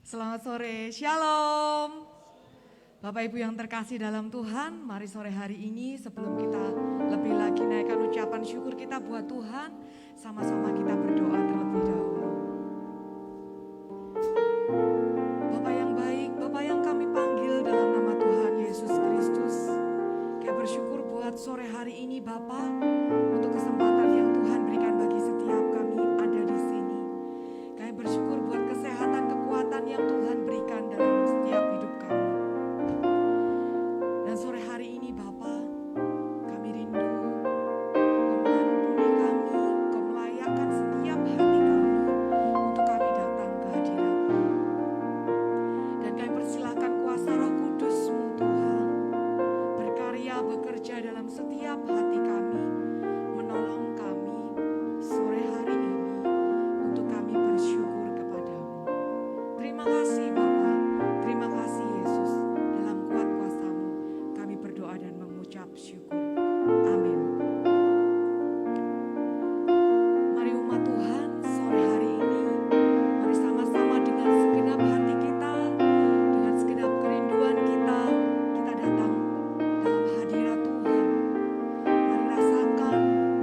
Selamat sore, Shalom. Bapak Ibu yang terkasih dalam Tuhan, mari sore hari ini sebelum kita lebih lagi naikkan ucapan syukur kita buat Tuhan, sama-sama kita berdoa terlebih dahulu. Bapak yang baik, Bapak yang kami panggil dalam nama Tuhan Yesus Kristus, kami bersyukur buat sore hari ini Bapak, untuk kesempatan yang Tuhan berikan bagi setiap kami ada di sini. Kami bersyukur buat kesehatan, kekuatan yang Tuhan berikan dalam setiap hidup kami. Dan sore hari ini Bapa, kami rindu mengampuni kami, Kau melayakkan setiap hati kami untuk kami datang ke hadirat-Mu. Dan kami persilahkan kuasa Roh Kudus-Mu Tuhan berkarya bekerja dalam setiap hati kami, menolong kami sore hari ini untuk kami bersyukur kepadamu. Terima kasih Bapa, terima kasih Yesus, dalam kuat kuasa-Mu kami berdoa dan mengucap syukur. Amin. Mari umat Tuhan, sore hari ini, mari sama-sama dengan segenap hati kita, dengan segenap kerinduan kita, kita datang dalam hadirat Tuhan. Mari rasakan,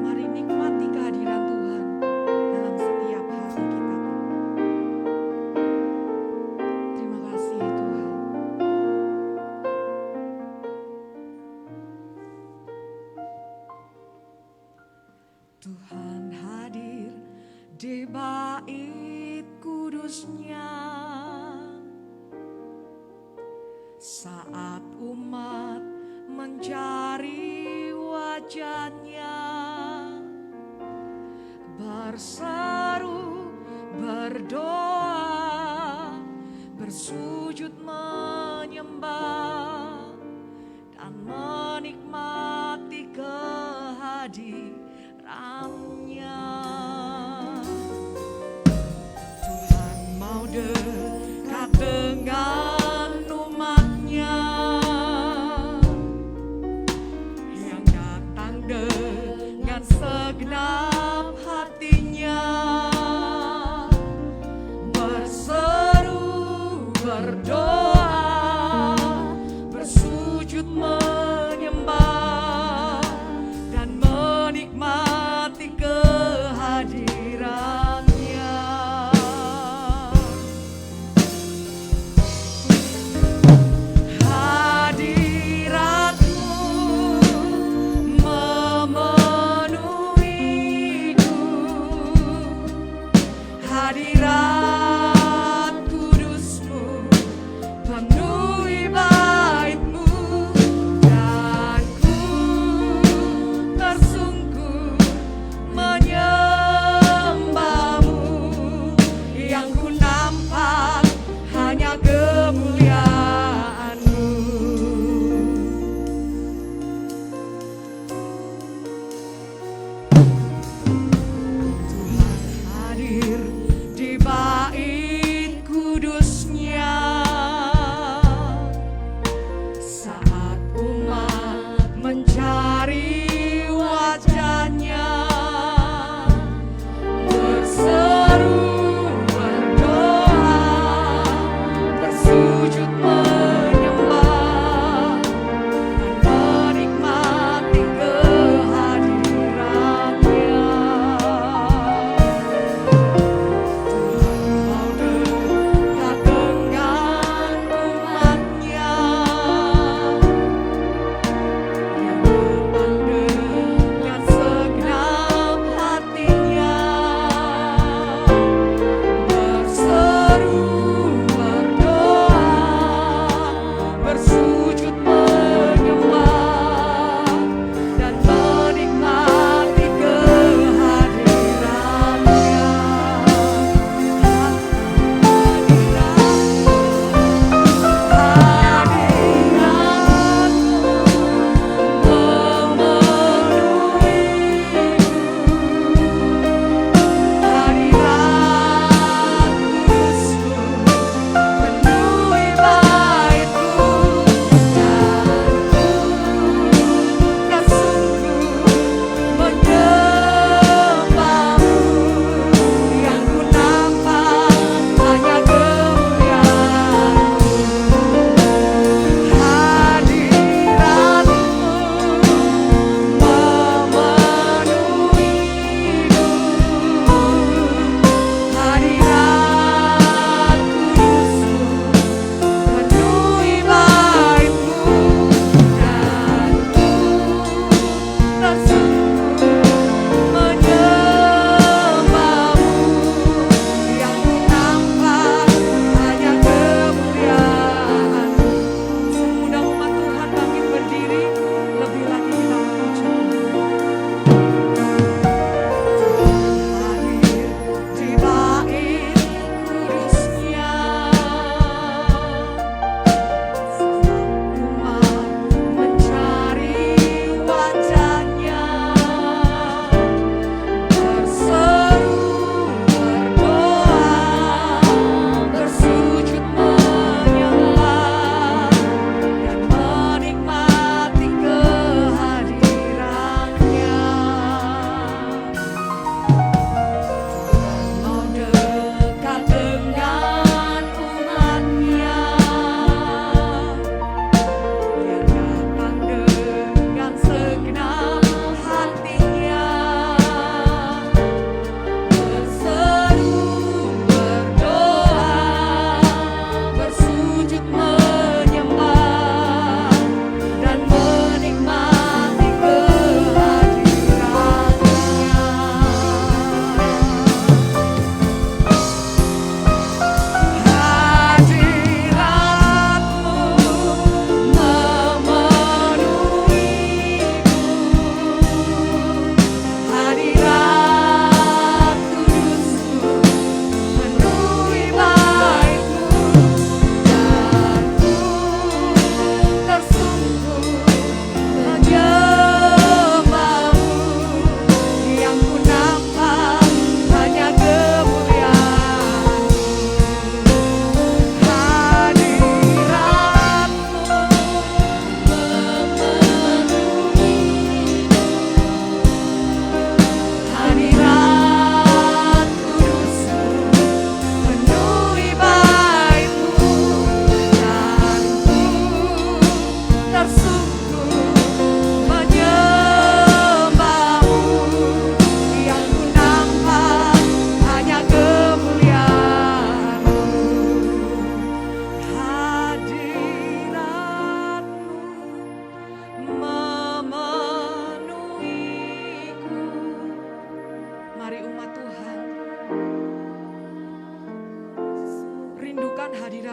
mari nikmati kehadiran Tuhan dalam setiap hati kita. Terima kasih Tuhan. Tuhan hadir di bait kudus-Nya saat umat mencari wajah-Nya, berseru, berdoa, bersujud menyembah dan menikmati kehadiran-Nya. Tuhan mau dekat dengan umat-Nya yang datang dengan segenap hatinya, berseru, berdoa, bersujud menyembah dan menikmati kehadiran-Nya. Hadirat-Mu memeluk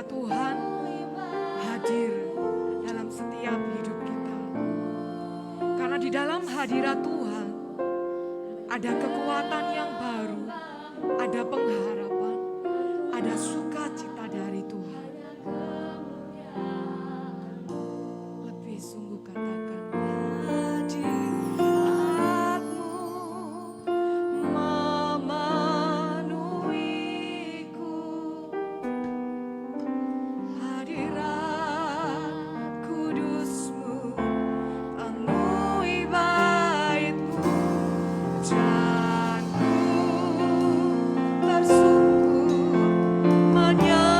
Tuhan hadir dalam setiap hidup kita. Karena di dalam hadirat Tuhan ada kekuatan yang baru, ada pengharapan, ada sukacita dari Tuhan. Lebih sungguh katakan, hadirat-Mu memenuhiku, hadirat kudus-Mu penuhi bait-Mu, dan ku tersungkur menyembah.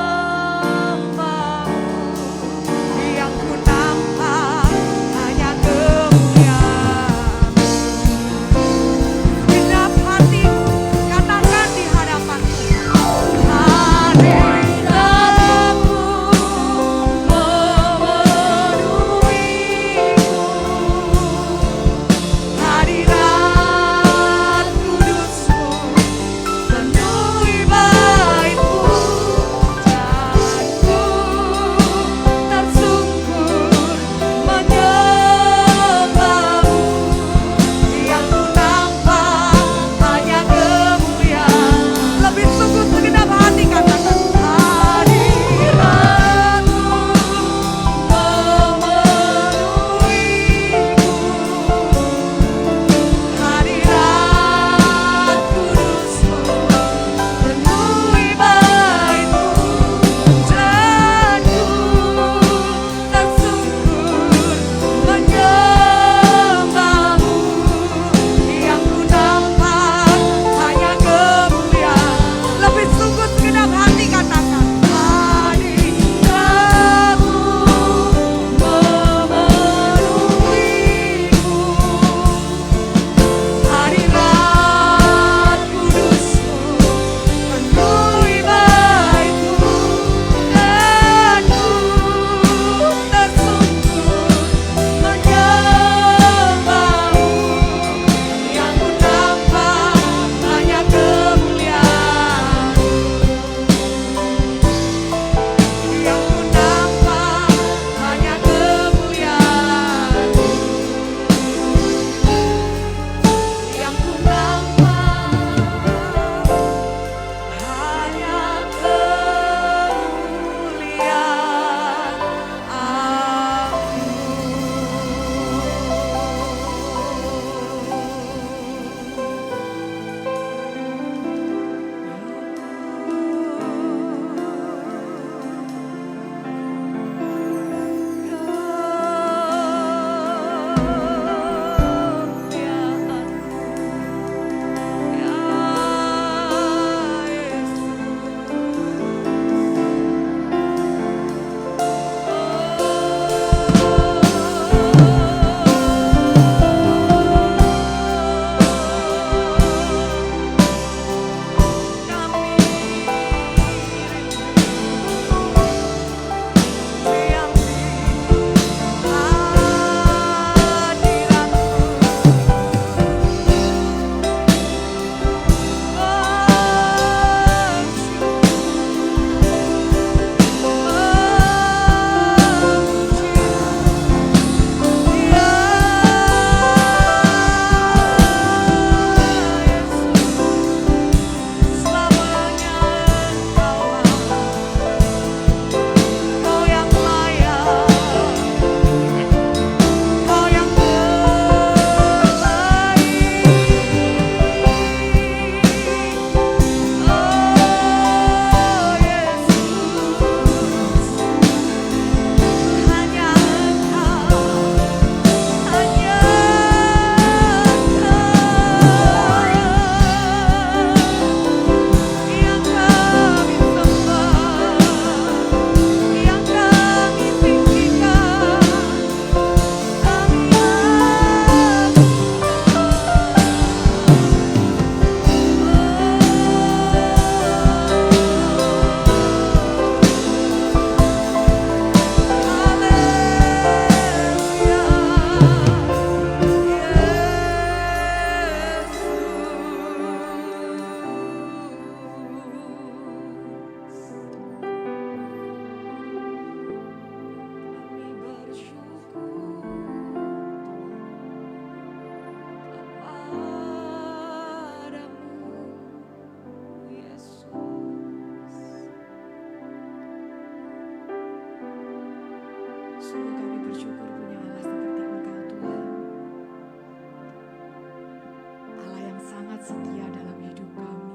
setia dalam hidup kami.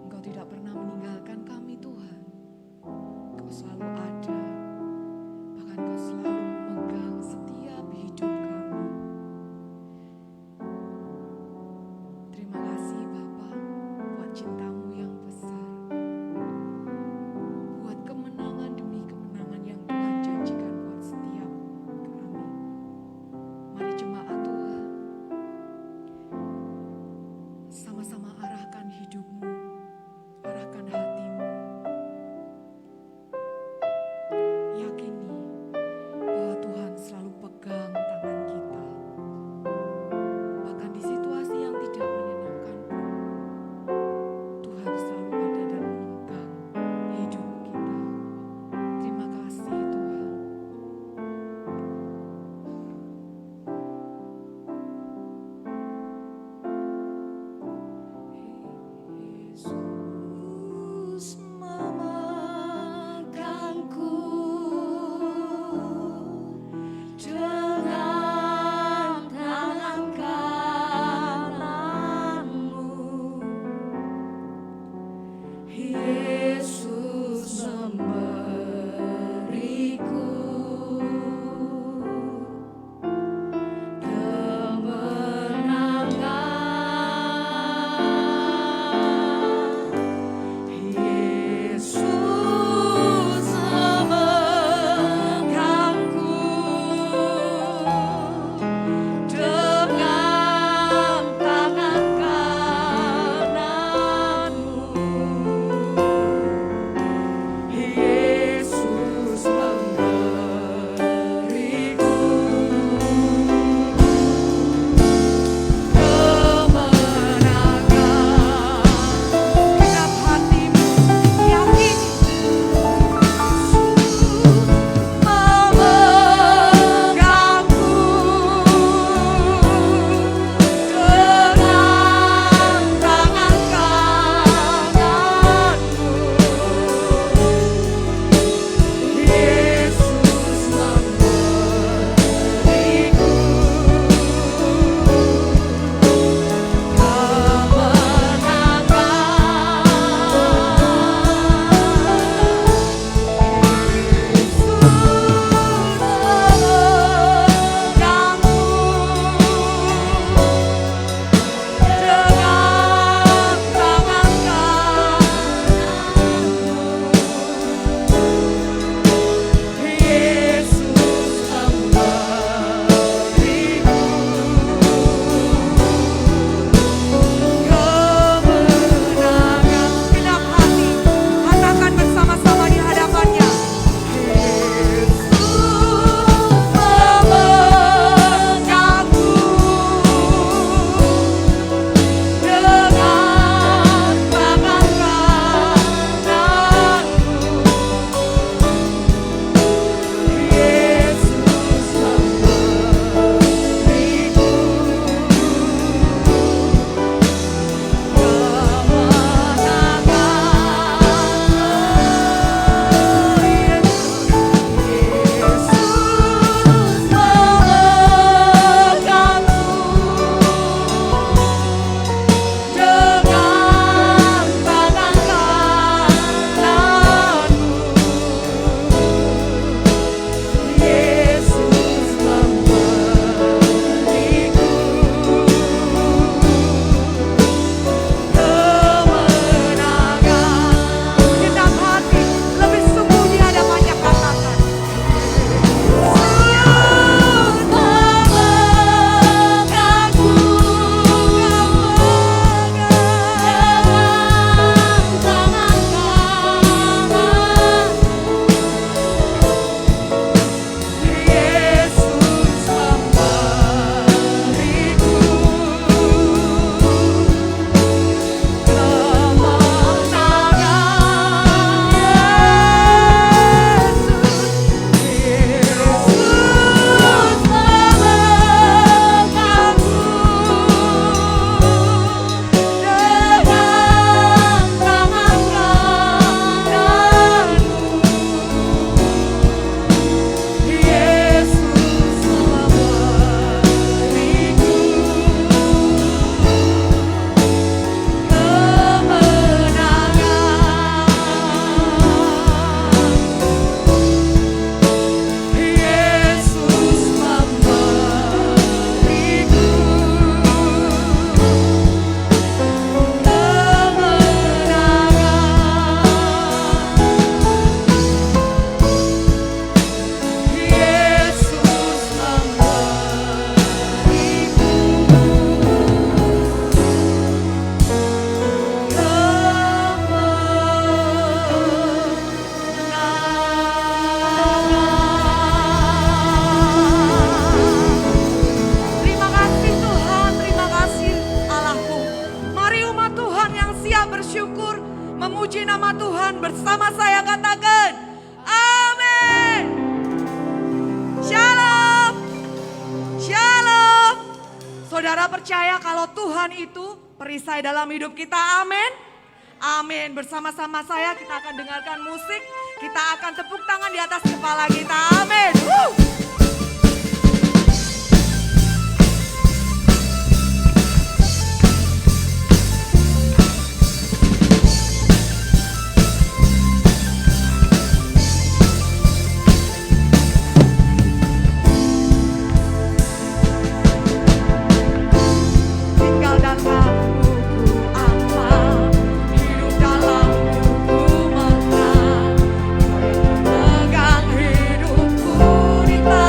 Engkau tidak pernah meninggalkan kami Tuhan. Engkau selalu ada, bahkan Engkau selalu memegang setiap hidup kami. Terima kasih Bapa buat cinta-Mu yang besar, buat kemenangan demi kemenangan yang Tuhan janjikan buat setiap kami. Mari jemaat Tuhan, Tuhan bersama saya katakan, amin. Shalom. Shalom. Saudara percaya kalau Tuhan itu perisai dalam hidup kita, amin. Amin. Bersama-sama saya kita akan dengarkan musik. Kita akan tepuk tangan di atas kepala kita, amin. Pegang hidupku di tangan.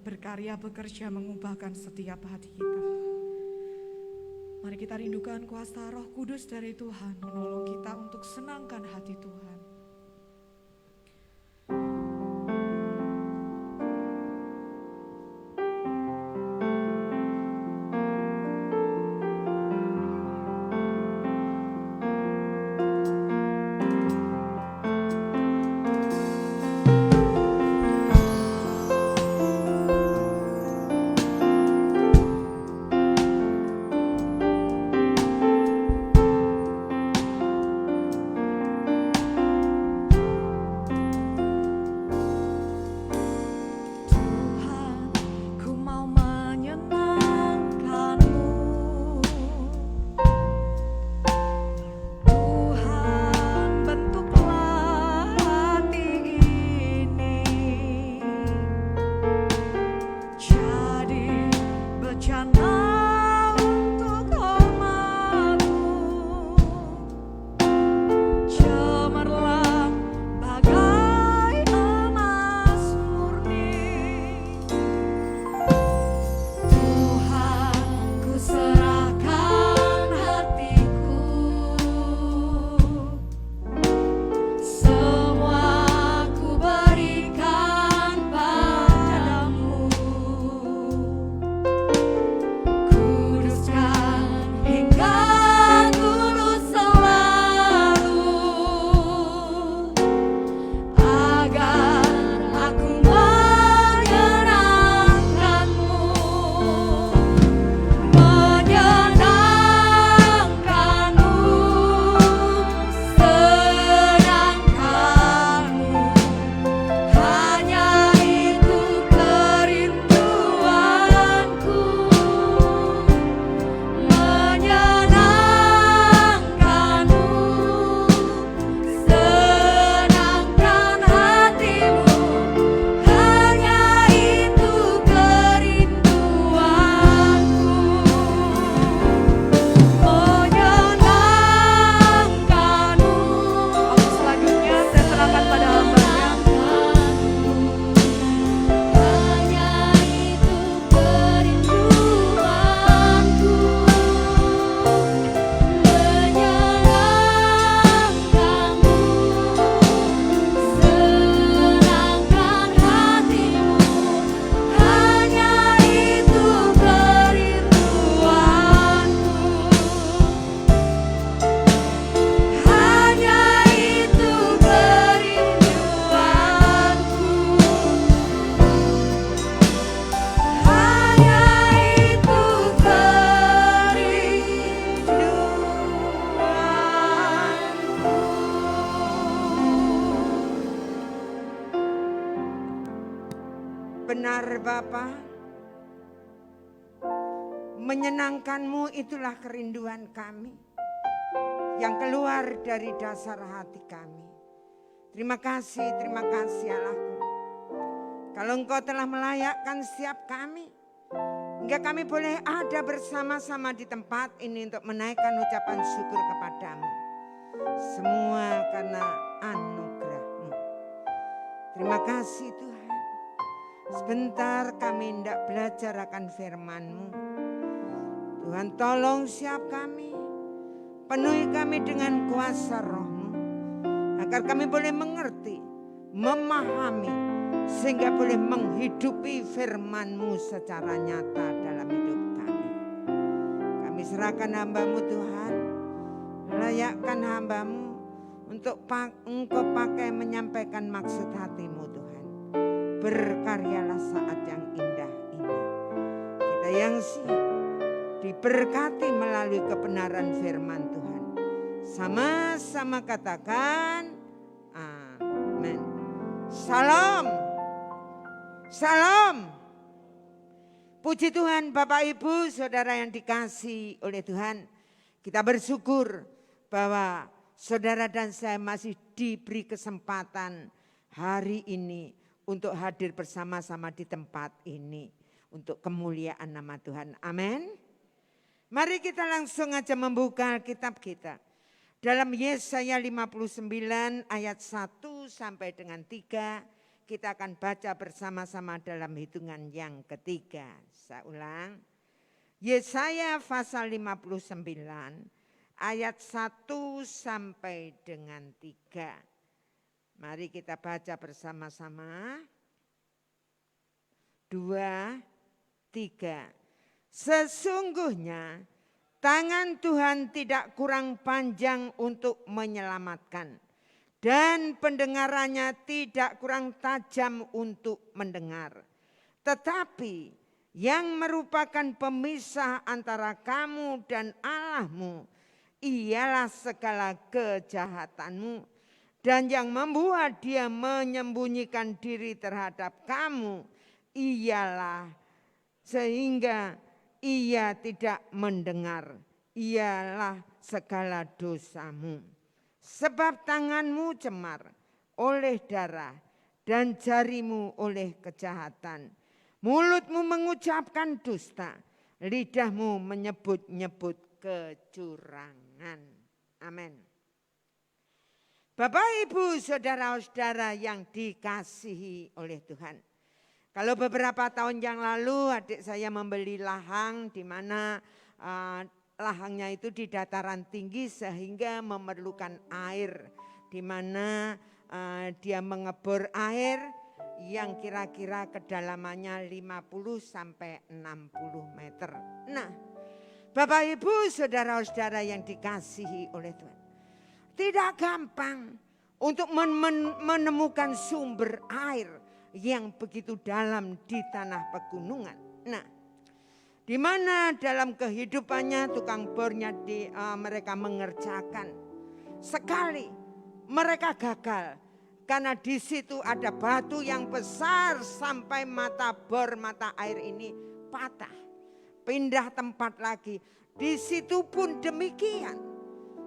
berkarya bekerja mengubahkan setiap hati kita. Mari kita rindukan kuasa Roh Kudus dari Tuhan menolong kita untuk senangkan hati Tuhan. Benar Bapa, menyenangkan-Mu itulah kerinduan kami yang keluar dari dasar hati kami. Terima kasih Allahku. Kalau Engkau telah melayakkan setiap kami, hingga kami boleh ada bersama-sama di tempat ini untuk menaikkan ucapan syukur kepadamu. Semua karena anugerah-Mu. Terima kasih Tuhan. Sebentar kami hendak belajar akan firman-Mu. Tuhan tolong siap kami. Penuhi kami dengan kuasa Roh-Mu. Agar kami boleh mengerti, memahami, sehingga boleh menghidupi firman-Mu secara nyata dalam hidup kami. Kami serahkan hamba-Mu Tuhan. Layakkan hamba-Mu untuk Engkau pakai menyampaikan maksud hati-Mu Tuhan. Berkaryalah saat yang indah ini. Kita yang siap diberkati melalui kebenaran firman Tuhan. Sama-sama katakan amin. Salam. Salam. Puji Tuhan Bapak Ibu Saudara yang dikasihi oleh Tuhan. Kita bersyukur bahwa saudara dan saya masih diberi kesempatan hari ini untuk hadir bersama-sama di tempat ini. Untuk kemuliaan nama Tuhan. Amin. Mari kita langsung aja membuka kitab kita. Dalam Yesaya 59 ayat 1 sampai dengan 3. kita akan baca bersama-sama dalam hitungan yang ketiga. Saya ulang. Yesaya pasal 59 ayat 1 sampai dengan 3. Mari kita baca bersama-sama. 2, 3. Sesungguhnya tangan Tuhan tidak kurang panjang untuk menyelamatkan. Dan pendengarannya tidak kurang tajam untuk mendengar. Tetapi yang merupakan pemisah antara kamu dan Allahmu ialah segala kejahatanmu. Dan yang membuat dia menyembunyikan diri terhadap kamu ialah sehingga ia tidak mendengar. Ialah segala dosamu. Sebab tanganmu cemar oleh darah dan jarimu oleh kejahatan. Mulutmu mengucapkan dusta, lidahmu menyebut-nyebut kecurangan. Amin. Bapak, Ibu, saudara-saudara yang dikasihi oleh Tuhan. Kalau beberapa tahun yang lalu adik saya membeli lahang di mana lahangnya itu di dataran tinggi sehingga memerlukan air. Di mana dia mengebor air yang kira-kira kedalamannya 50 sampai 60 meter. Nah, Bapak, Ibu, saudara-saudara yang dikasihi oleh Tuhan. Tidak gampang untuk menemukan sumber air yang begitu dalam di tanah pegunungan. Nah, di mana dalam kehidupannya tukang bornya mereka mengerjakan. Sekali mereka gagal karena di situ ada batu yang besar sampai mata bor mata air ini patah. Pindah tempat lagi. Di situ pun demikian.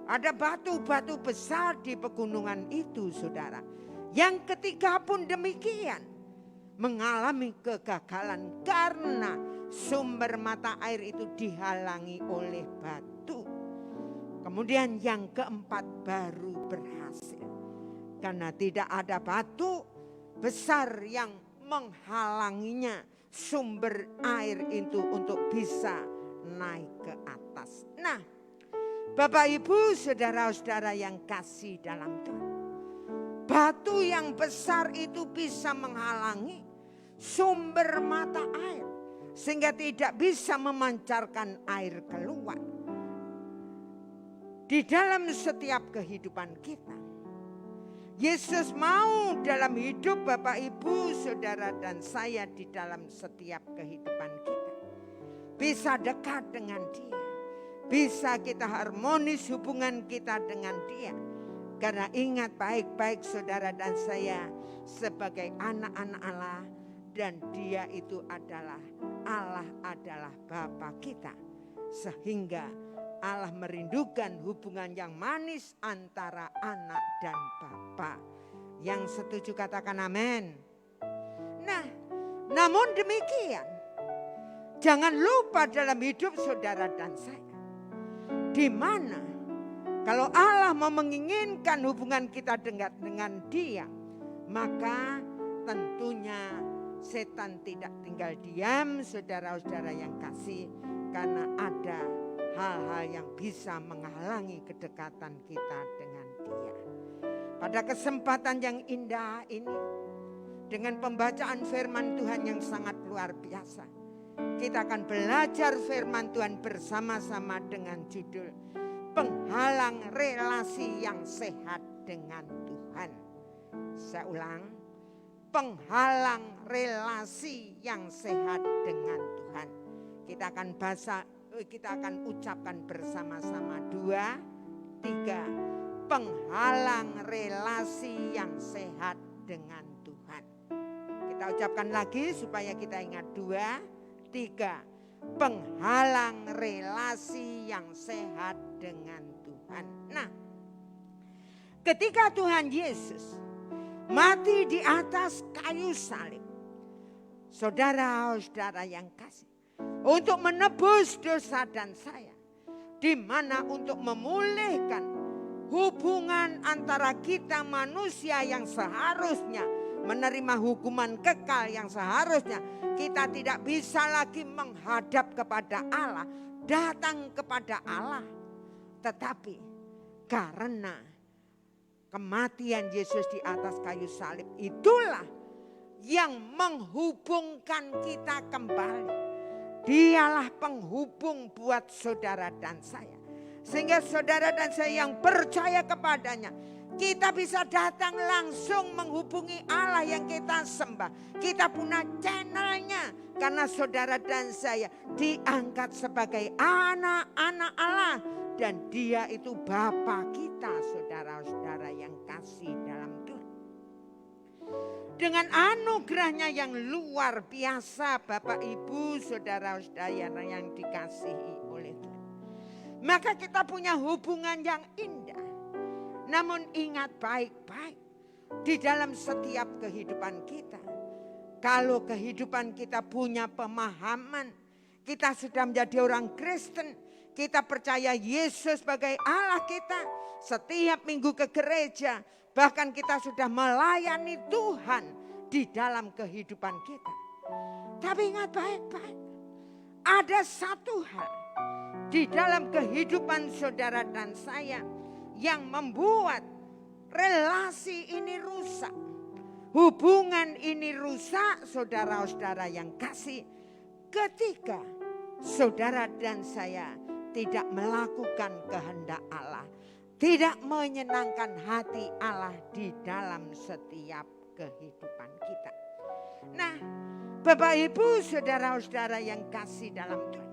Ada batu-batu besar di pegunungan itu, saudara. Yang ketiga pun demikian. Mengalami kegagalan karena sumber mata air itu dihalangi oleh batu. Kemudian yang keempat baru berhasil. Karena tidak ada batu besar yang menghalanginya sumber air itu untuk bisa naik ke atas. Nah, Bapak, Ibu, saudara-saudara yang kasih dalam Tuhan. Batu yang besar itu bisa menghalangi sumber mata air. Sehingga tidak bisa memancarkan air keluar. Di dalam setiap kehidupan kita. Yesus mau dalam hidup Bapak, Ibu, saudara dan saya di dalam setiap kehidupan kita. Bisa dekat dengan Dia. Bisa kita harmonis hubungan kita dengan Dia. Karena ingat baik-baik saudara dan saya sebagai anak-anak Allah. Dan Dia itu adalah Allah adalah Bapa kita. Sehingga Allah merindukan hubungan yang manis antara anak dan Bapa. Yang setuju katakan amin. Nah, namun demikian. Jangan lupa dalam hidup saudara dan saya. Di mana kalau Allah mau menginginkan hubungan kita dengan Dia. Maka tentunya setan tidak tinggal diam, saudara-saudara yang kasih, karena ada hal-hal yang bisa menghalangi kedekatan kita dengan Dia. Pada kesempatan yang indah ini, dengan pembacaan firman Tuhan yang sangat luar biasa, kita akan belajar firman Tuhan bersama-sama dengan judul Penghalang Relasi yang Sehat dengan Tuhan. Saya ulang. Penghalang relasi yang sehat dengan Tuhan. Kita akan ucapkan bersama-sama 2, 3. Penghalang relasi yang sehat dengan Tuhan. Kita ucapkan lagi supaya kita ingat 2, 3. Penghalang relasi yang sehat dengan Tuhan. Nah, ketika Tuhan Yesus mati di atas kayu salib. Saudara-saudara yang kasih. Untuk menebus dosa dan saya. Di mana untuk memulihkan hubungan antara kita manusia yang seharusnya menerima hukuman kekal yang seharusnya kita tidak bisa lagi menghadap kepada Allah, datang kepada Allah. Tetapi karena kematian Yesus di atas kayu salib, itulah yang menghubungkan kita kembali. Dialah penghubung buat saudara dan saya. Sehingga saudara dan saya yang percaya kepadanya, kita bisa datang langsung menghubungi Allah yang kita sembah. Kita punya channelnya. Karena saudara dan saya diangkat sebagai anak-anak Allah. Dan dia itu Bapa kita, saudara-saudara yang kasih dalam Tuhan. Dengan anugerahnya yang luar biasa, Bapak Ibu saudara-saudara yang dikasihi oleh Tuhan. Maka kita punya hubungan yang indah. Namun ingat baik-baik di dalam setiap kehidupan kita. Kalau kehidupan kita punya pemahaman, kita sudah menjadi orang Kristen, kita percaya Yesus sebagai Allah kita, setiap minggu ke gereja, bahkan kita sudah melayani Tuhan di dalam kehidupan kita. Tapi ingat baik-baik, ada satu hal di dalam kehidupan saudara dan saya yang membuat relasi ini rusak. Hubungan ini rusak, saudara-saudara yang kasih, ketika saudara dan saya tidak melakukan kehendak Allah, tidak menyenangkan hati Allah di dalam setiap kehidupan kita. Nah, Bapak Ibu saudara-saudara yang kasih dalam Tuhan,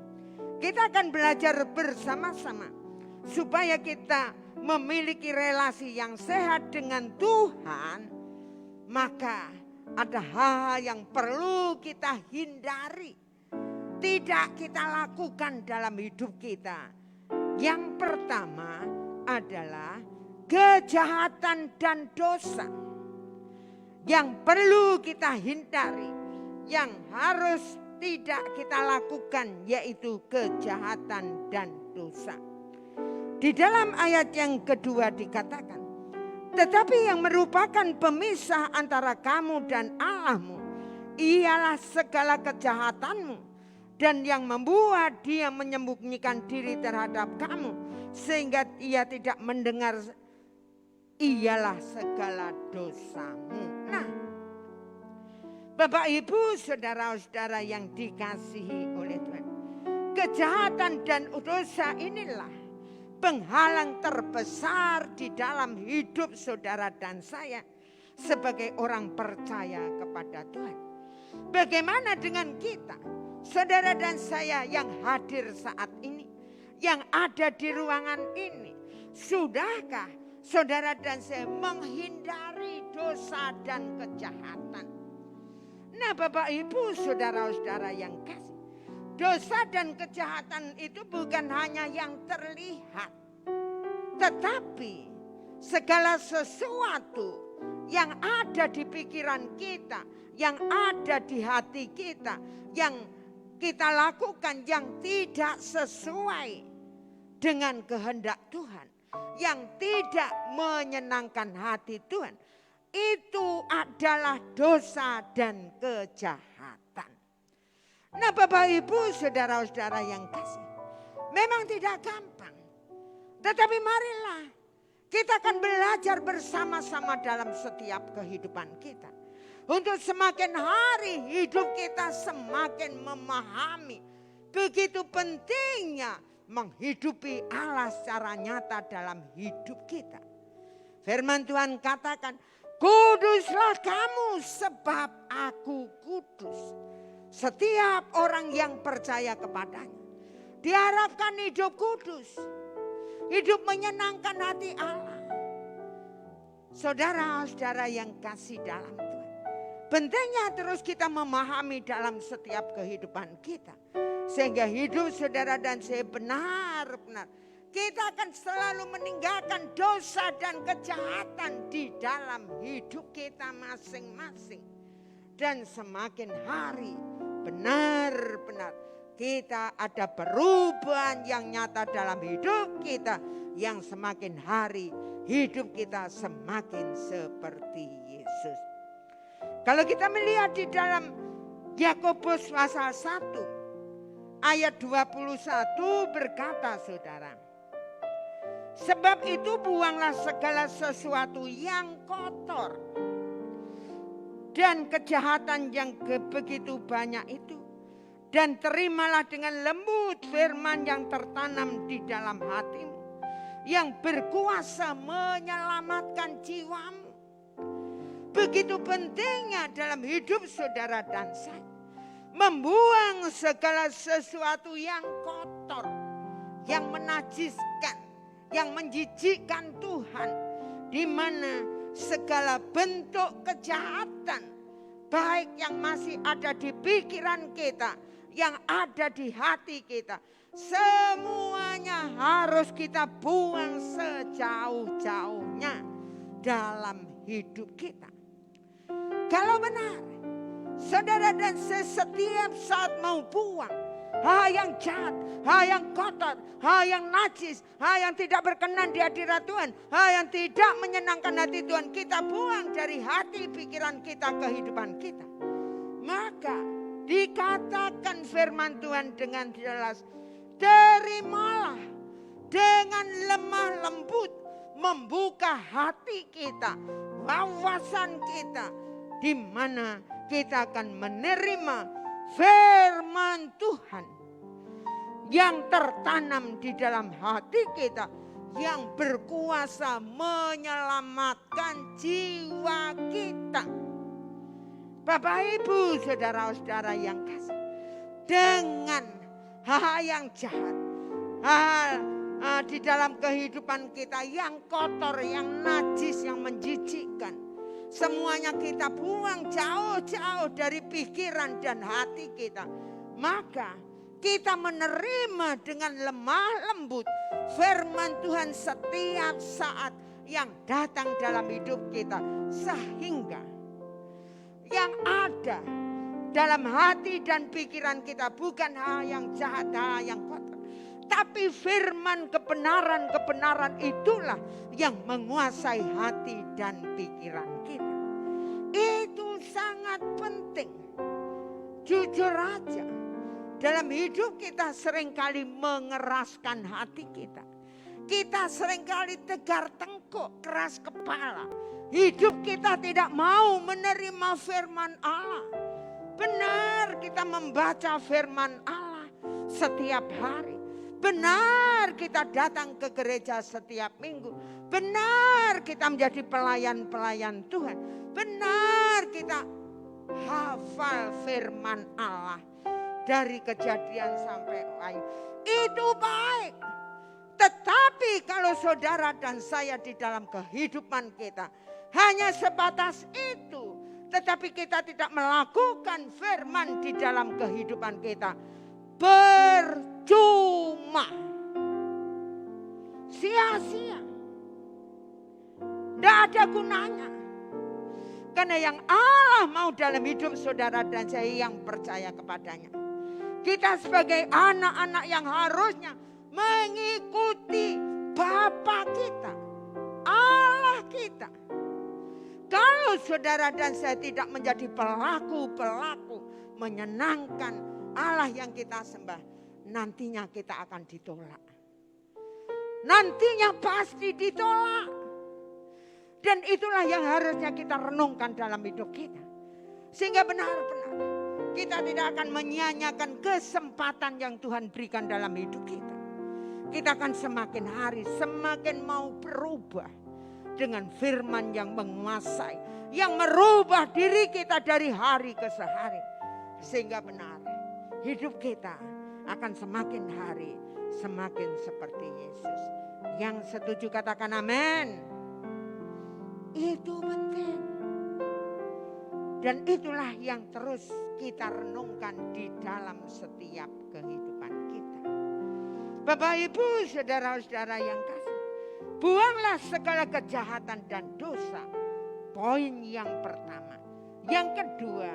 kita akan belajar bersama-sama supaya kita memiliki relasi yang sehat dengan Tuhan. Maka ada hal yang perlu kita hindari, tidak kita lakukan dalam hidup kita. Yang pertama adalah kejahatan dan dosa yang perlu kita hindari, yang harus tidak kita lakukan, yaitu kejahatan dan dosa. Di dalam ayat yang kedua dikatakan, tetapi yang merupakan pemisah antara kamu dan Allahmu ialah segala kejahatanmu, dan yang membuat dia menyembunyikan diri terhadap kamu sehingga ia tidak mendengar ialah segala dosamu. Nah, Bapak Ibu saudara-saudara yang dikasihi oleh Tuhan, kejahatan dan dosa inilah penghalang terbesar di dalam hidup saudara dan saya sebagai orang percaya kepada Tuhan. Bagaimana dengan kita, saudara dan saya yang hadir saat ini, yang ada di ruangan ini? Sudahkah saudara dan saya menghindari dosa dan kejahatan? Nah, Bapak Ibu saudara-saudara yang kasih, dosa dan kejahatan itu bukan hanya yang terlihat, tetapi segala sesuatu yang ada di pikiran kita, yang ada di hati kita, yang kita lakukan yang tidak sesuai dengan kehendak Tuhan, yang tidak menyenangkan hati Tuhan, itu adalah dosa dan kejahatan. Nah, Bapak Ibu saudara-saudara yang kasih, memang tidak gampang. Tetapi marilah kita akan belajar bersama-sama dalam setiap kehidupan kita. Untuk semakin hari hidup kita semakin memahami begitu pentingnya menghidupi Allah secara nyata dalam hidup kita. Firman Tuhan katakan, kuduslah kamu sebab aku kudus. Setiap orang yang percaya kepadanya diharapkan hidup kudus, hidup menyenangkan hati Allah. Saudara-saudara yang kasih dalam Tuhan, pentingnya terus kita memahami dalam setiap kehidupan kita, sehingga hidup saudara dan saya benar-benar kita akan selalu meninggalkan dosa dan kejahatan di dalam hidup kita masing-masing. Dan semakin hari benar-benar kita ada perubahan yang nyata dalam hidup kita, yang semakin hari hidup kita semakin seperti Yesus. Kalau kita melihat di dalam Yakobus pasal 1 ayat 21 berkata saudara, sebab itu buanglah segala sesuatu yang kotor dan kejahatan yang begitu banyak itu, dan terimalah dengan lembut firman yang tertanam di dalam hatimu, yang berkuasa menyelamatkan jiwamu. Begitu pentingnya dalam hidup saudara dan saya membuang segala sesuatu yang kotor, yang menajiskan, yang menjijikkan Tuhan, di mana segala bentuk kejahatan baik yang masih ada di pikiran kita, yang ada di hati kita, semuanya harus kita buang sejauh-jauhnya dalam hidup kita. Kalau benar saudara dan saya setiap saat mau buang hal yang jahat, hal yang kotor, hal yang najis, hal yang tidak berkenan di hadirat Tuhan, hal yang tidak menyenangkan hati Tuhan, kita buang dari hati pikiran kita, kehidupan kita. Maka dikatakan firman Tuhan dengan jelas, terimalah dengan lemah lembut, membuka hati kita, wawasan kita, di mana kita akan menerima firman Tuhan yang tertanam di dalam hati kita, yang berkuasa menyelamatkan jiwa kita. Bapak Ibu saudara-saudara yang kasih, dengan hal yang jahat, hal di dalam kehidupan kita yang kotor, yang najis, yang menjijikkan, semuanya kita buang jauh-jauh dari pikiran dan hati kita. Maka kita menerima dengan lemah lembut firman Tuhan setiap saat yang datang dalam hidup kita. Sehingga yang ada dalam hati dan pikiran kita bukan hal yang jahat, hal yang kotor, tapi firman kebenaran itulah yang menguasai hati dan pikiran kita. Itu sangat penting. Jujur aja, dalam hidup kita seringkali mengeraskan hati kita. Kita seringkali tegar tengkuk, keras kepala. Hidup kita tidak mau menerima firman Allah. Benar kita membaca firman Allah setiap hari. Benar kita datang ke gereja setiap minggu. Benar kita menjadi pelayan-pelayan Tuhan. Benar kita hafal firman Allah dari Kejadian sampai Wahyu. Itu baik. Tetapi kalau saudara dan saya di dalam kehidupan kita hanya sebatas itu, tetapi kita tidak melakukan firman di dalam kehidupan kita, percuma, sia-sia, tidak ada gunanya. Karena yang Allah mau dalam hidup saudara dan saya yang percaya kepadanya, kita sebagai anak-anak yang harusnya mengikuti Bapa kita, Allah kita. Kalau saudara dan saya tidak menjadi pelaku-pelaku menyenangkan Allah yang kita sembah, nantinya kita akan ditolak. Nantinya pasti ditolak. Dan itulah yang harusnya kita renungkan dalam hidup kita. Sehingga benar-benar kita tidak akan menyia-nyiakan kesempatan yang Tuhan berikan dalam hidup kita. Kita akan semakin hari semakin mau berubah dengan firman yang menguasai, yang merubah diri kita dari hari ke hari. Sehingga benar hidup kita akan semakin hari semakin seperti Yesus. Yang setuju katakan amin. Itu penting. Dan itulah yang terus kita renungkan di dalam setiap kehidupan kita. Bapak Ibu saudara-saudara yang kasih, buanglah segala kejahatan dan dosa. Poin yang pertama. Yang kedua,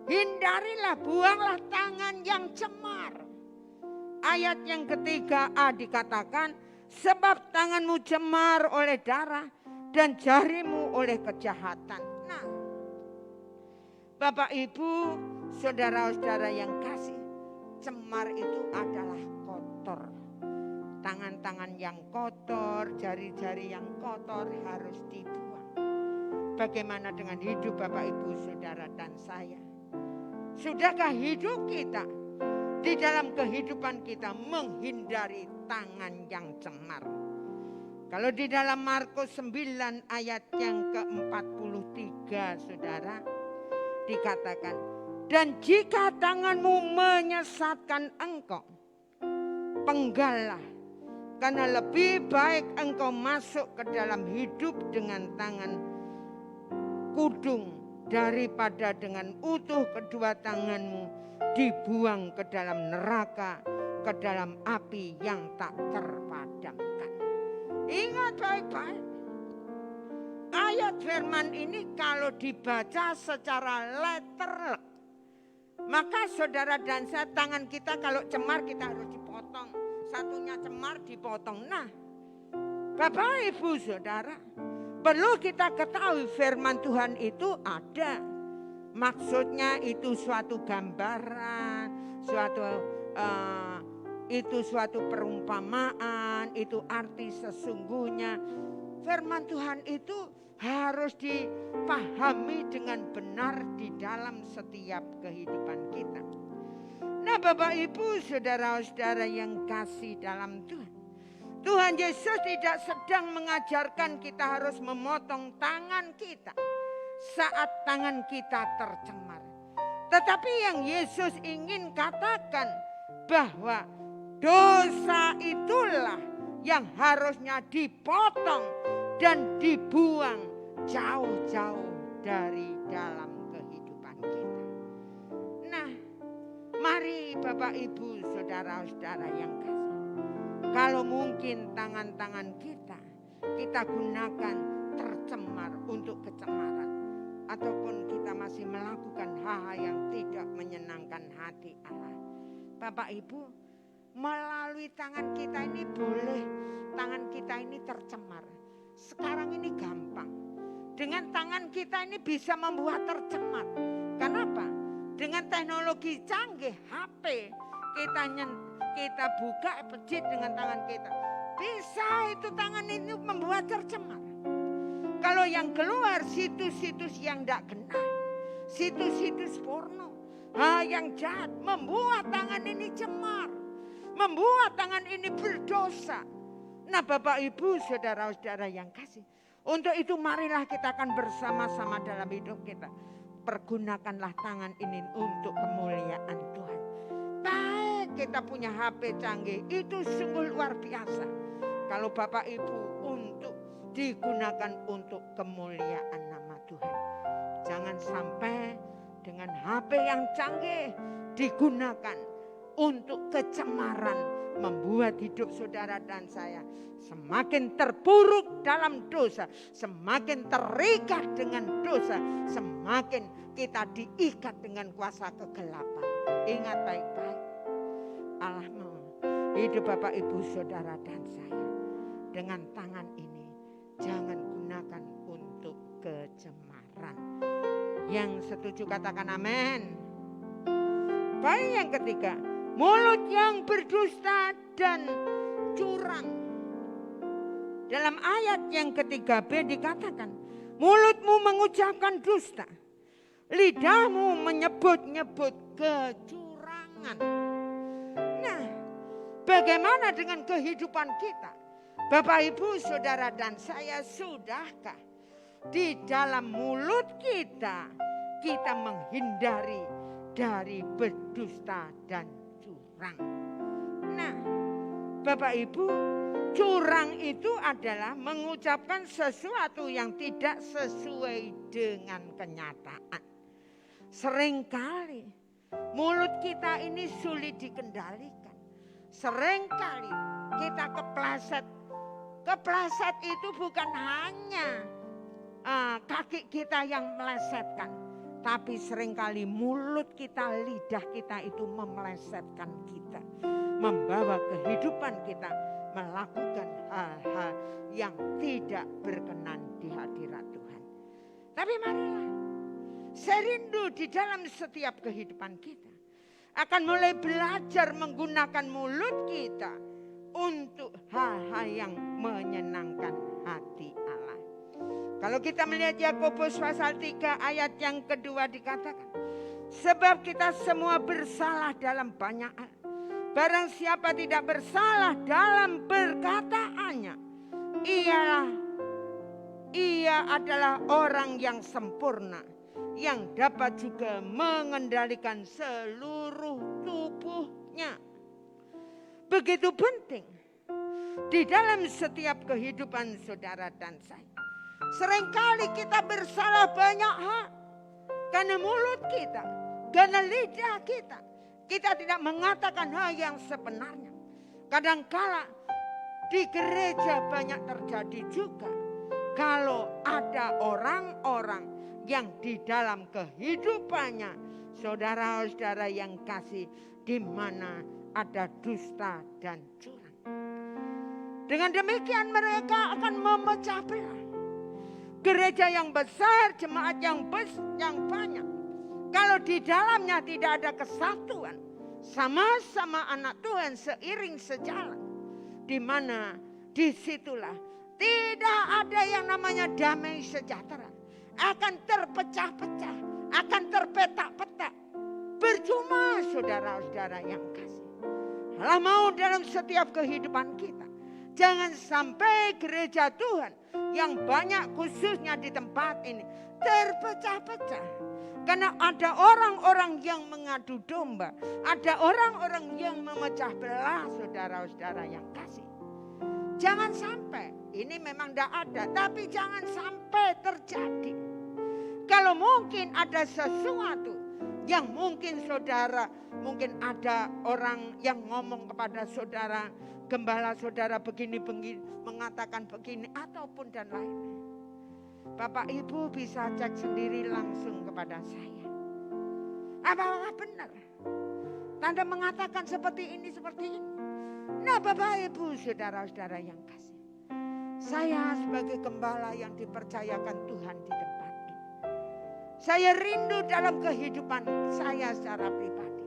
hindarilah, buanglah tangan yang cemar. Ayat yang ketiga A dikatakan, sebab tanganmu cemar oleh darah dan jarimu oleh kejahatan. Nah, Bapak Ibu, saudara-saudara yang kasih, cemar itu adalah kotor. Tangan-tangan yang kotor, jari-jari yang kotor harus dibuang. Bagaimana dengan hidup Bapak Ibu, saudara dan saya? Sudahkah hidup kita di dalam kehidupan kita menghindari tangan yang cemar? Kalau di dalam Markus 9 ayat yang ke-43, saudara, dikatakan, dan jika tanganmu menyesatkan engkau, penggallah, karena lebih baik engkau masuk ke dalam hidup dengan tangan kudung daripada dengan utuh kedua tanganmu dibuang ke dalam neraka, ke dalam api yang tak terpadamkan. Ingat baik-baik. Ayat firman ini kalau dibaca secara letter, maka saudara dan saya, tangan kita kalau cemar kita harus dipotong. Satunya cemar dipotong. Nah, Bapak Ibu Saudara, perlu kita ketahui firman Tuhan itu ada. Maksudnya itu suatu gambaran, itu suatu perumpamaan, itu arti sesungguhnya. Firman Tuhan itu harus dipahami dengan benar di dalam setiap kehidupan kita. Nah, Bapak Ibu saudara-saudara yang kasih dalam Tuhan, Tuhan Yesus tidak sedang mengajarkan kita harus memotong tangan kita saat tangan kita tercemar. Tetapi yang Yesus ingin katakan bahwa dosa itulah yang harusnya dipotong dan dibuang jauh-jauh dari dalam kehidupan kita. Nah, mari Bapak Ibu saudara-saudara yang kasih, kalau mungkin tangan-tangan kita gunakan tercemar untuk kecemaran, ataupun kita masih melakukan hal-hal yang tidak menyenangkan hati Allah, Bapak Ibu, melalui tangan kita ini boleh tangan kita ini tercemar. Sekarang ini gampang. Dengan tangan kita ini bisa membuat tercemar. Kenapa? Dengan teknologi canggih HP, kita buka pejit dengan tangan kita. Bisa itu tangan ini membuat tercemar. Kalau yang keluar situs-situs yang tidak benar, situs-situs porno, yang jahat, membuat tangan ini cemar, membuat tangan ini berdosa. Nah, Bapak Ibu saudara-saudara yang kasih, untuk itu marilah kita akan bersama-sama dalam hidup kita. Pergunakanlah tangan ini untuk kemuliaan Tuhan. Baik kita punya HP canggih, itu sungguh luar biasa. Kalau Bapak Ibu untuk digunakan untuk kemuliaan nama Tuhan. Jangan sampai dengan HP yang canggih digunakan untuk kecemaran, membuat hidup saudara dan saya semakin terpuruk dalam dosa, semakin terikat dengan dosa, semakin kita diikat dengan kuasa kegelapan. Ingat baik-baik, Allah mau hidup Bapak Ibu saudara dan saya dengan tangan ini jangan gunakan untuk kecemaran. Yang setuju katakan amin. Baik, yang ketiga, mulut yang berdusta dan curang. Dalam ayat yang ketiga B dikatakan, mulutmu mengucapkan dusta, lidahmu menyebut-nyebut kecurangan. Nah, bagaimana dengan kehidupan kita? Bapak Ibu saudara dan saya, sudahkah di dalam mulut kita menghindari dari berdusta dan curang? Nah, Bapak Ibu, curang itu adalah mengucapkan sesuatu yang tidak sesuai dengan kenyataan. Seringkali mulut kita ini sulit dikendalikan. Seringkali kita kepleset. Kepleset itu bukan hanya kaki kita yang melesetkan, tapi seringkali mulut kita, lidah kita itu memelesetkan kita, membawa kehidupan kita melakukan hal-hal yang tidak berkenan di hadirat Tuhan. Tapi marilah Saya rindu di dalam setiap kehidupan kita akan mulai belajar menggunakan mulut kita untuk hal-hal yang menyenangkan hati Allah. Kalau kita melihat Yakobus pasal 3 ayat yang kedua dikatakan, sebab kita semua bersalah dalam banyak hal. Barang siapa tidak bersalah dalam perkataannya, ia adalah orang yang sempurna, yang dapat juga mengendalikan seluruh tubuhnya. Begitu penting di dalam setiap kehidupan saudara dan saya. Seringkali kita bersalah banyak hal karena mulut kita, karena lidah kita. Kita tidak mengatakan hal yang sebenarnya. Kadangkala di gereja banyak terjadi juga. Kalau ada orang-orang yang di dalam kehidupannya, saudara-saudara yang kasih, di mana ada dusta dan curang. Dengan demikian mereka akan memecah belah. Gereja yang besar, jemaat yang banyak. Kalau di dalamnya tidak ada kesatuan, sama-sama anak Tuhan seiring sejalan, di mana disitulah tidak ada yang namanya damai sejahtera, akan terpecah-pecah, akan terpetak-petak. Percuma saudara-saudara yang kasih. Allah mau dalam setiap kehidupan kita, jangan sampai gereja Tuhan yang banyak khususnya di tempat ini terpecah-pecah. Karena ada orang-orang yang mengadu domba. Ada orang-orang yang memecah belah saudara-saudara yang kasih. Jangan sampai, ini memang tidak ada. Tapi jangan sampai terjadi. Kalau mungkin ada sesuatu yang mungkin saudara, mungkin ada orang yang ngomong kepada saudara, gembala saudara begini-begini, mengatakan begini ataupun dan lain-lain. Bapak Ibu bisa cek sendiri langsung kepada saya. Apakah benar? Tanda mengatakan seperti ini, seperti ini. Nah Bapak Ibu saudara-saudara yang kasih. Saya sebagai gembala yang dipercayakan Tuhan di tempat ini. Saya rindu dalam kehidupan saya secara pribadi.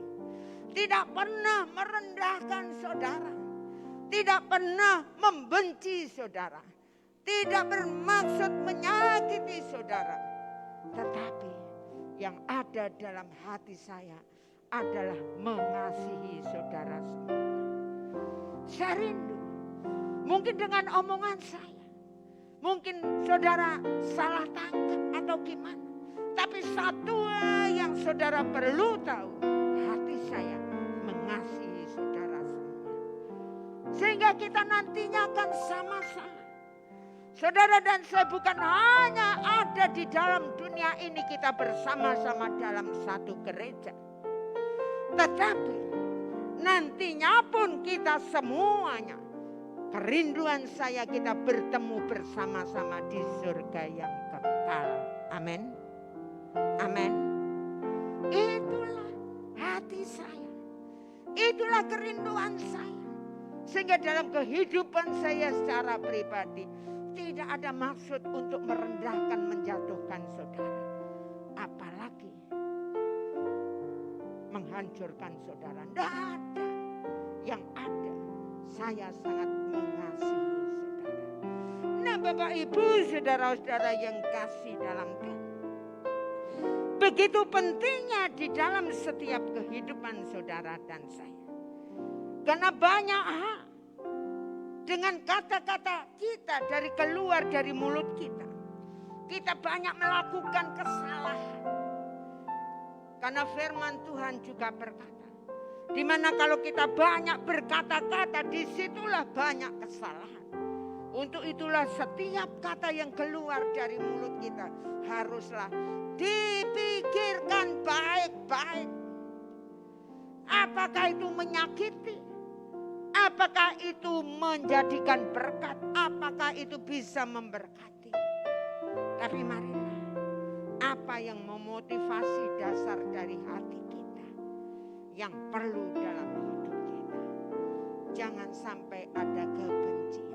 Tidak pernah merendahkan saudara. Tidak pernah membenci saudara. Tidak bermaksud menyakiti saudara. Tetapi yang ada dalam hati saya adalah mengasihi saudara semua. Saya rindu. Mungkin dengan omongan saya. Mungkin saudara salah tangkap atau gimana. Tapi satu yang saudara perlu tahu. Hati saya mengasihi saudara semua. Sehingga kita nantinya akan sama-sama. Saudara dan saya bukan hanya ada di dalam dunia ini kita bersama-sama dalam satu gereja. Tetapi nantinya pun kita semuanya, kerinduan saya kita bertemu bersama-sama di surga yang kekal. Amin. Amin. Itulah hati saya. Itulah kerinduan saya. Sehingga dalam kehidupan saya secara pribadi, tidak ada maksud untuk merendahkan, menjatuhkan saudara. Apalagi menghancurkan saudara. Tidak ada. Yang ada, saya sangat mengasihi saudara. Nah Bapak Ibu saudara-saudara yang kasih dalam Tuhan. Begitu pentingnya di dalam setiap kehidupan saudara dan saya. Karena banyak hal. Dengan kata-kata kita dari keluar dari mulut kita. Kita banyak melakukan kesalahan. Karena firman Tuhan juga berkata. Dimana kalau kita banyak berkata-kata, disitulah banyak kesalahan. Untuk itulah setiap kata yang keluar dari mulut kita haruslah dipikirkan baik-baik. Apakah itu menyakiti? Apakah itu menjadikan berkat? Apakah itu bisa memberkati? Tapi marilah, apa yang memotivasi dasar dari hati kita yang perlu dalam hidup kita. Jangan sampai ada kebencian.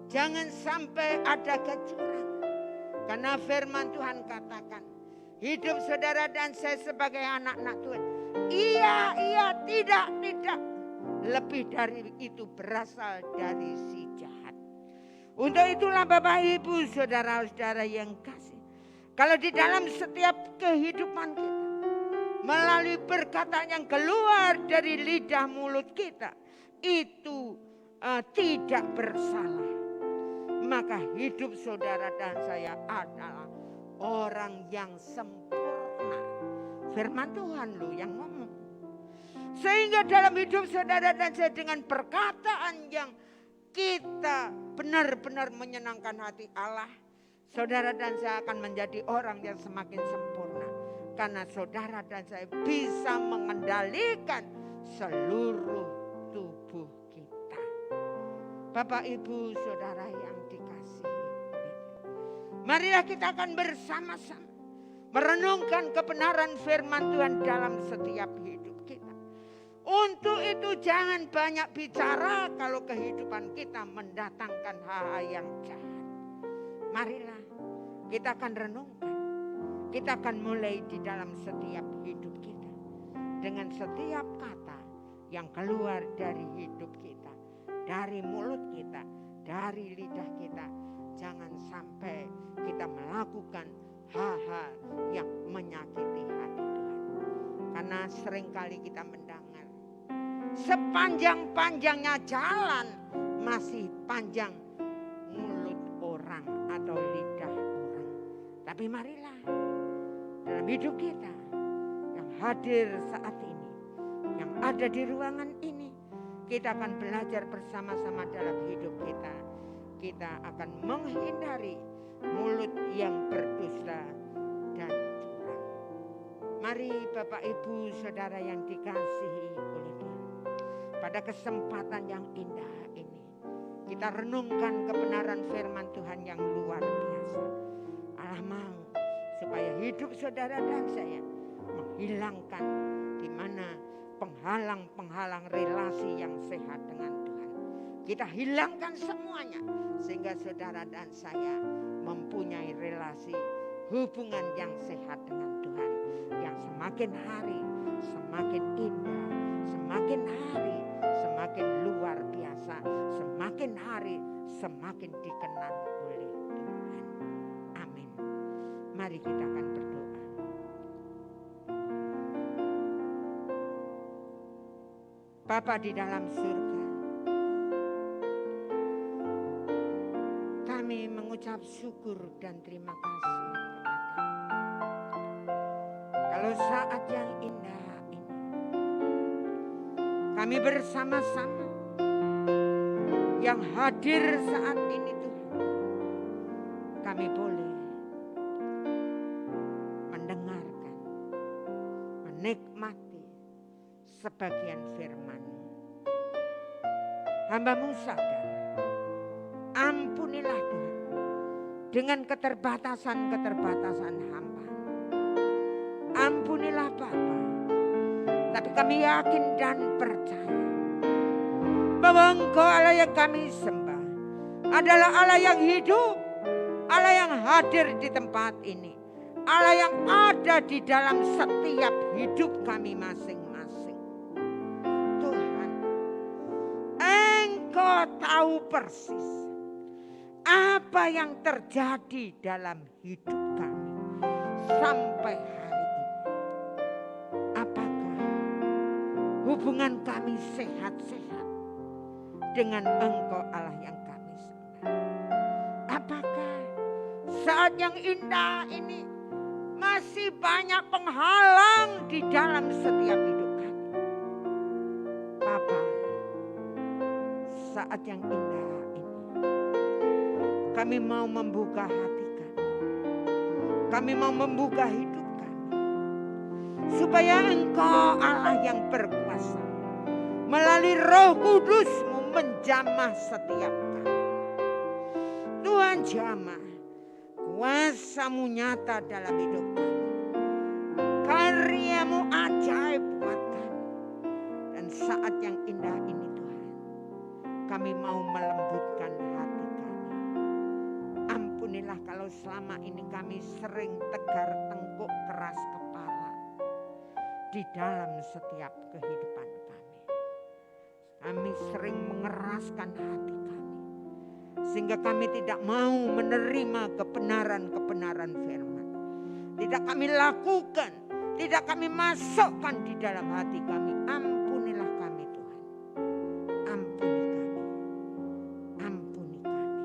Jangan sampai ada kecurangan. Karena firman Tuhan katakan, hidup saudara dan saya sebagai anak-anak Tuhan. Iya, tidak. Lebih dari itu berasal dari si jahat. Untuk itulah Bapak Ibu saudara-saudara yang kasih. Kalau di dalam setiap kehidupan kita, melalui perkataan yang keluar dari lidah mulut kita, itu tidak bersalah. Maka hidup saudara dan saya adalah orang yang sempurna. Firman Tuhan loh yang ngomong. Sehingga dalam hidup saudara dan saya dengan perkataan yang kita benar-benar menyenangkan hati Allah, saudara dan saya akan menjadi orang yang semakin sempurna. Karena saudara dan saya bisa mengendalikan seluruh tubuh kita. Bapak Ibu saudara yang dikasihi, marilah kita akan bersama-sama merenungkan kebenaran firman Tuhan dalam setiap hidup kita. Untuk itu jangan banyak bicara kalau kehidupan kita mendatangkan hal-hal yang jahat. Marilah kita akan renungkan. Kita akan mulai di dalam setiap hidup kita. Dengan setiap kata yang keluar dari hidup kita. Dari mulut kita, dari lidah kita. Jangan sampai kita melakukan hal-hal yang menyakiti hati Tuhan. Karena seringkali kita mendengar, sepanjang-panjangnya jalan masih panjang mulut orang atau lidah orang. Tapi marilah dalam hidup kita yang hadir saat ini, yang ada di ruangan ini, kita akan belajar bersama-sama dalam hidup kita. Kita akan menghindari mulut yang berdusta dan curang. Mari Bapak Ibu saudara yang dikasihi oleh Tuhan, pada kesempatan yang indah ini kita renungkan kebenaran firman Tuhan yang luar biasa. Allah mau supaya hidup saudara dan saya menghilangkan di mana penghalang-penghalang relasi yang sehat dengan Tuhan. Kita hilangkan semuanya sehingga saudara dan saya mempunyai relasi hubungan yang sehat dengan Tuhan, yang semakin hari semakin indah, semakin hari semakin luar biasa, semakin hari semakin dikenal oleh Tuhan. Amin. Mari kita akan berdoa. Bapa di dalam surga, kami mengucap syukur dan terima kasih kepada-Mu. Kalau saat yang indah ini, kami bersama-sama yang hadir saat ini Tuhan, kami boleh mendengarkan, menikmati sebagian firman-Mu. Hamba-Mu sadar, ampunilah Tuhan dengan keterbatasan-keterbatasan hamba. Ampunilah Bapa, tapi kami yakin dan percaya bahwa Engkau Allah yang kami sembah adalah Allah yang hidup, Allah yang hadir di tempat ini, Allah yang ada di dalam setiap hidup kami masing-masing. Tuhan, Engkau tahu persis apa yang terjadi dalam hidup kami sampai hari ini. Apakah hubungan kami sehat-sehat dengan Engkau Allah yang kami sembah? Apakah saat yang indah ini masih banyak penghalang di dalam setiap hidup kami? Bapa, saat yang indah ini kami mau membuka hati kami. Kami mau membuka hidup kami. Supaya Engkau Allah yang berkuasa melalui Roh Kudus-Mu menjamah setiap kami. Tuhan jamah kuasa-Mu nyata dalam hidup kami. Karya-Mu ajaib buat kami. Dan saat yang indah ini Tuhan, kami mau melembutkan hati kami. Ampunilah kalau selama ini kami sering tegar tengkuk keras kepala di dalam setiap kehidupan kami. Kami sering mengeraskan hati kami sehingga kami tidak mau menerima kebenaran-kebenaran firman. Tidak kami lakukan, tidak kami masukkan di dalam hati kami. Ampunilah kami Tuhan. Ampuni kami. Ampuni kami.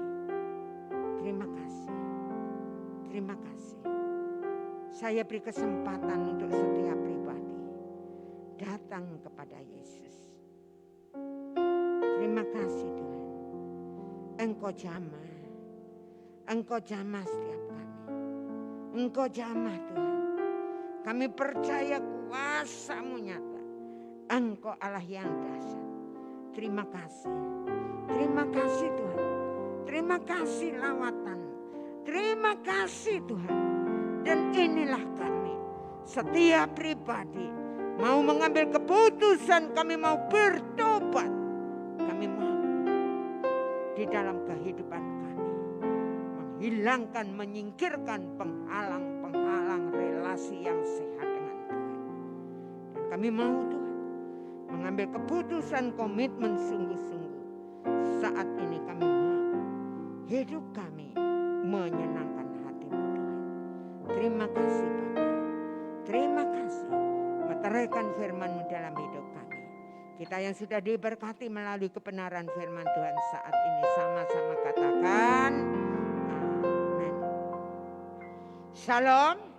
Terima kasih. Terima kasih. Saya beri kesempatan untuk setiap pribadi datang kepada Yesus. Terima kasih Tuhan. Engkau jamah. Engkau jamah setiap kami. Engkau jamah Tuhan. Kami percaya kuasa-Mu nyata. Engkau Allah yang dahsyat. Terima kasih. Terima kasih Tuhan. Terima kasih lawatan. Terima kasih Tuhan. Dan inilah kami. Setiap pribadi mau mengambil keputusan, kami mau bertobat. Kami mau di dalam kehidupan kami menghilangkan, menyingkirkan penghalang-penghalang relasi yang sehat dengan Tuhan. Dan kami mau Tuhan mengambil keputusan, komitmen sungguh-sungguh. Saat ini kami mau hidup kami menyenangkan hati-Mu Tuhan. Terima kasih Bapa. Terima kasih meteraikan firman-Mu dalam hidup kami. Kita yang sudah diberkati melalui kebenaran firman Tuhan saat ini sama-sama katakan amin. Shalom.